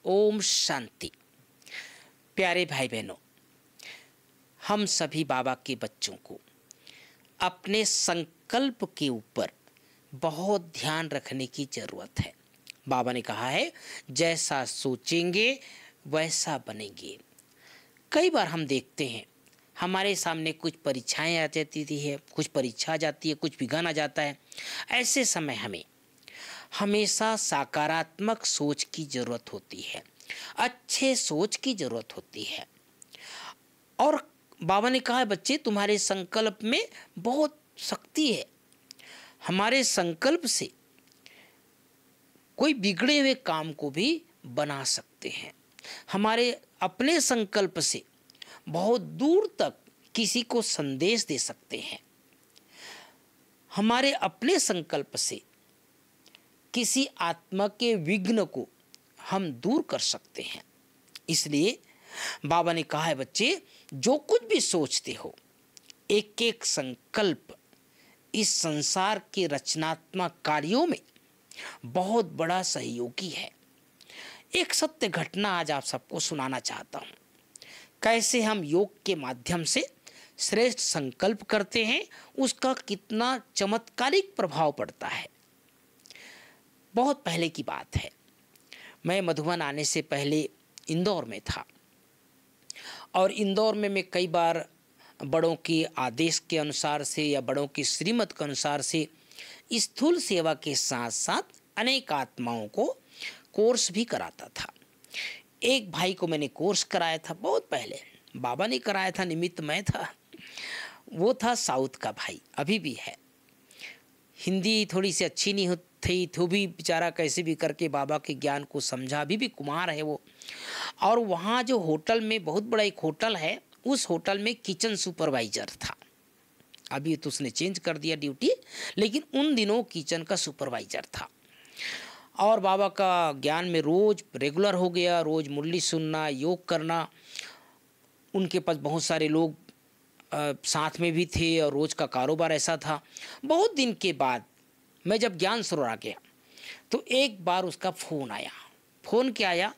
ओम शांति। प्यारे भाई बहनों, हम सभी बाबा के बच्चों को अपने संकल्प के ऊपर बहुत ध्यान रखने की ज़रूरत है। बाबा ने कहा है, जैसा सोचेंगे वैसा बनेंगे। कई बार हम देखते हैं हमारे सामने कुछ परीक्षाएं आ जाती है, कुछ परीक्षा आ जाती है, कुछ विघ्न आ जाता है। ऐसे समय हमें हमेशा सकारात्मक सोच की ज़रूरत होती है, अच्छे सोच की ज़रूरत होती है। और बाबा ने कहा है, बच्चे तुम्हारे संकल्प में बहुत शक्ति है। हमारे संकल्प से कोई बिगड़े हुए काम को भी बना सकते हैं। हमारे अपने संकल्प से बहुत दूर तक किसी को संदेश दे सकते हैं। हमारे अपने संकल्प से किसी आत्मा के विघ्न को हम दूर कर सकते हैं। इसलिए बाबा ने कहा है, बच्चे जो कुछ भी सोचते हो, एक एक संकल्प इस संसार के रचनात्मक कार्यों में बहुत बड़ा सहयोगी है। एक सत्य घटना आज आप सबको सुनाना चाहता हूँ, कैसे हम योग के माध्यम से श्रेष्ठ संकल्प करते हैं, उसका कितना चमत्कारिक प्रभाव पड़ता है। बहुत पहले की बात है, मैं मधुबन आने से पहले इंदौर में था और इंदौर में मैं कई बार बड़ों के आदेश के अनुसार से या बड़ों की श्रीमत के अनुसार से स्थूल सेवा के साथ साथ अनेक आत्माओं को कोर्स भी कराता था। एक भाई को मैंने कोर्स कराया था, बहुत पहले बाबा ने कराया था, निमित्त मैं था। वो था साउथ का भाई, अभी भी है। हिंदी थोड़ी सी अच्छी नहीं थी तो भी बेचारा कैसे भी करके बाबा के ज्ञान को समझा। अभी भी कुमार है वो। और वहाँ जो होटल में, बहुत बड़ा एक होटल है, उस होटल में किचन सुपरवाइजर था। अभी तो उसने चेंज कर दिया ड्यूटी, लेकिन उन दिनों किचन का सुपरवाइजर था। और बाबा का ज्ञान में रोज़ रेगुलर हो गया, रोज़ मुरली सुनना, योग करना। उनके पास बहुत सारे लोग साथ में भी थे और रोज़ का कारोबार ऐसा था। बहुत दिन के बाद मैं जब ज्ञान सरोवर आ गया तो एक बार उसका फ़ोन आया। फ़ोन क्या आया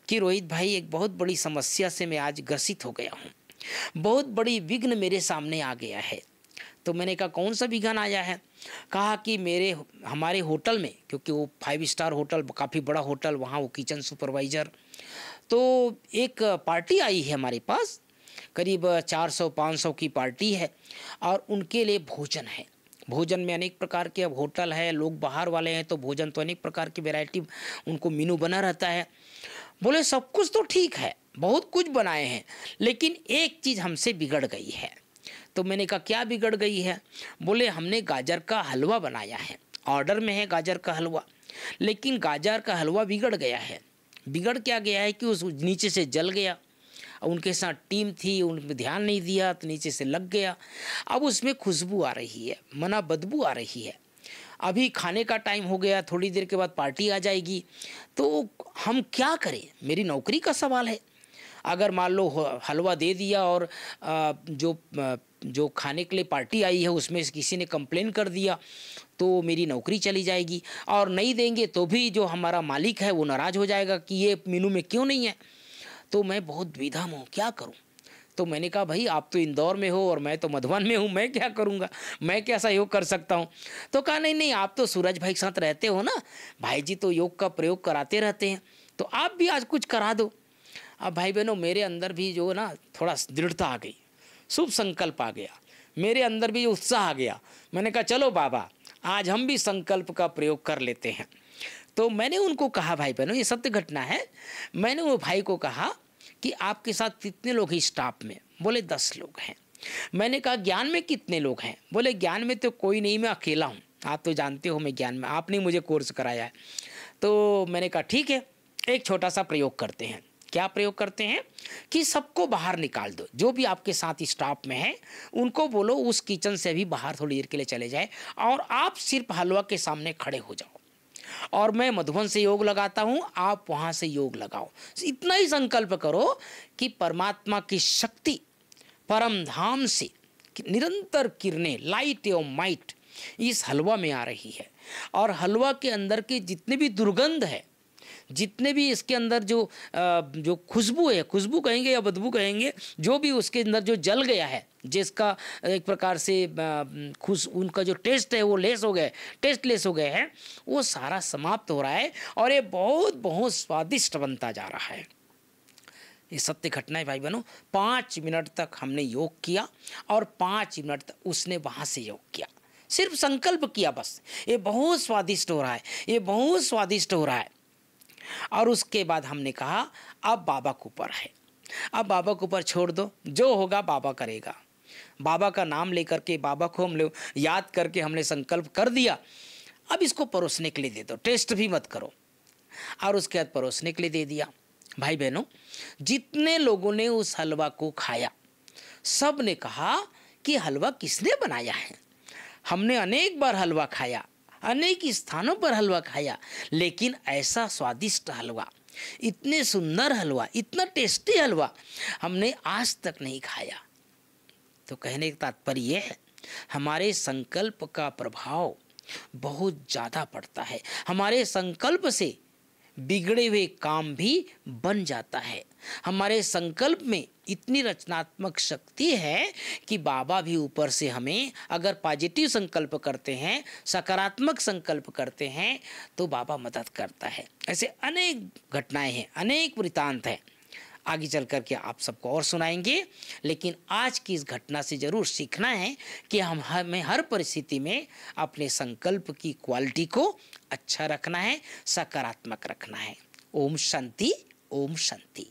कि रोहित भाई, एक बहुत बड़ी समस्या से मैं आज ग्रसित हो गया हूँ, बहुत बड़ी विघ्न मेरे सामने आ गया है। तो मैंने कहा, कौन सा विघ्न आया है? कहा कि हमारे होटल में, क्योंकि वो 5 स्टार होटल, काफ़ी बड़ा होटल, वहाँ वो किचन सुपरवाइज़र, तो एक पार्टी आई है हमारे पास, करीब 400-500 की पार्टी है और उनके लिए भोजन है। भोजन में अनेक प्रकार के, अब होटल है, लोग बाहर वाले हैं तो भोजन तो अनेक प्रकार की वैरायटी उनको मेनू बना रहता है। बोले सब कुछ तो ठीक है, बहुत कुछ बनाए हैं, लेकिन एक चीज़ हमसे बिगड़ गई है। तो मैंने कहा, क्या बिगड़ गई है? बोले हमने गाजर का हलवा बनाया है, ऑर्डर में है गाजर का हलवा, लेकिन गाजर का हलवा बिगड़ गया है। बिगड़ क्या गया है कि उस नीचे से जल गया। उनके साथ टीम थी, उन पर ध्यान नहीं दिया तो नीचे से लग गया। अब उसमें खुशबू आ रही है, मना बदबू आ रही है। अभी खाने का टाइम हो गया, थोड़ी देर के बाद पार्टी आ जाएगी, तो हम क्या करें? मेरी नौकरी का सवाल है। अगर मान लो हलवा दे दिया और जो खाने के लिए पार्टी आई है उसमें किसी ने कंप्लेन कर दिया तो मेरी नौकरी चली जाएगी, और नहीं देंगे तो भी जो हमारा मालिक है वो नाराज़ हो जाएगा कि ये मेनू में क्यों नहीं है। तो मैं बहुत द्विधा में हूँ, क्या करूँ? तो मैंने कहा, भाई आप तो इंदौर में हो और मैं तो मधुबन में हूँ, मैं क्या करूँगा, मैं क्या सहयोग कर सकता हूँ? तो कहा, नहीं, आप तो सूरज भाई के साथ रहते हो ना, भाई जी तो योग का प्रयोग कराते रहते हैं, तो आप भी आज कुछ करा दो। अब भाई बहनों, मेरे अंदर भी जो ना थोड़ा दृढ़ता आ गई, शुभ संकल्प आ गया, मेरे अंदर भी उत्साह आ गया। मैंने कहा, चलो बाबा, आज हम भी संकल्प का प्रयोग कर लेते हैं। तो मैंने उनको कहा, भाई बहनों ये सत्य घटना है, मैंने वो भाई को कहा कि आपके साथ कितने लोग हैं स्टाफ में? बोले 10 लोग हैं। मैंने कहा, ज्ञान में कितने लोग हैं? बोले ज्ञान में तो कोई नहीं, मैं अकेला हूँ, आप तो जानते हो मैं ज्ञान में, आपने मुझे कोर्स कराया है। तो मैंने कहा, ठीक है, एक छोटा सा प्रयोग करते हैं। क्या प्रयोग करते हैं कि सबको बाहर निकाल दो, जो भी आपके साथ स्टाफ में है उनको बोलो उस किचन से भी बाहर थोड़ी देर के लिए चले जाए और आप सिर्फ हलवा के सामने खड़े हो जाओ, और मैं मधुबन से योग लगाता हूँ, आप वहाँ से योग लगाओ। इतना ही संकल्प करो कि परमात्मा की शक्ति परम धाम से निरंतर किरणें, लाइट एवं माइट इस हलवा में आ रही है, और हलवा के अंदर के जितने भी दुर्गंध है, जितने भी इसके अंदर जो खुशबू है, खुशबू कहेंगे या बदबू कहेंगे, जो भी उसके अंदर जो जल गया है, जिसका एक प्रकार से उनका जो टेस्ट है वो लेस हो गए, टेस्ट लेस हो गए हैं, वो सारा समाप्त हो रहा है और ये बहुत बहुत स्वादिष्ट बनता जा रहा है। ये सत्य घटना है भाई बहनों। 5 मिनट तक हमने योग किया और 5 मिनट तक उसने वहाँ से योग किया, सिर्फ संकल्प किया बस, ये बहुत स्वादिष्ट हो रहा है, ये बहुत स्वादिष्ट हो रहा है। और उसके बाद हमने कहा अब बाबा के ऊपर है, अब बाबा के ऊपर छोड़ दो, जो होगा बाबा करेगा। बाबा का नाम लेकर के, बाबा को हम लोग याद करके हमने संकल्प कर दिया, अब इसको परोसने के लिए दे दो, टेस्ट भी मत करो। और उसके बाद परोसने के लिए दे दिया। भाई बहनों, जितने लोगों ने उस हलवा को खाया, सब ने कहा कि हलवा किसने बनाया है। हमने अनेक बार हलवा खाया, अनेक स्थानों पर हलवा खाया, लेकिन ऐसा स्वादिष्ट हलवा, इतने सुंदर हलवा, इतना टेस्टी हलवा हमने आज तक नहीं खाया। तो कहने का तात्पर्य यह है, हमारे संकल्प का प्रभाव बहुत ज़्यादा पड़ता है। हमारे संकल्प से बिगड़े हुए काम भी बन जाता है। हमारे संकल्प में इतनी रचनात्मक शक्ति है कि बाबा भी ऊपर से हमें अगर पॉजिटिव संकल्प करते हैं, सकारात्मक संकल्प करते हैं, तो बाबा मदद करता है। ऐसे अनेक घटनाएं हैं, अनेक वृतांत हैं, आगे चल कर के आप सबको और सुनाएंगे। लेकिन आज की इस घटना से ज़रूर सीखना है कि हमें हर परिस्थिति में अपने संकल्प की क्वालिटी को अच्छा रखना है, सकारात्मक रखना है। ओम शांति, ओम शांति।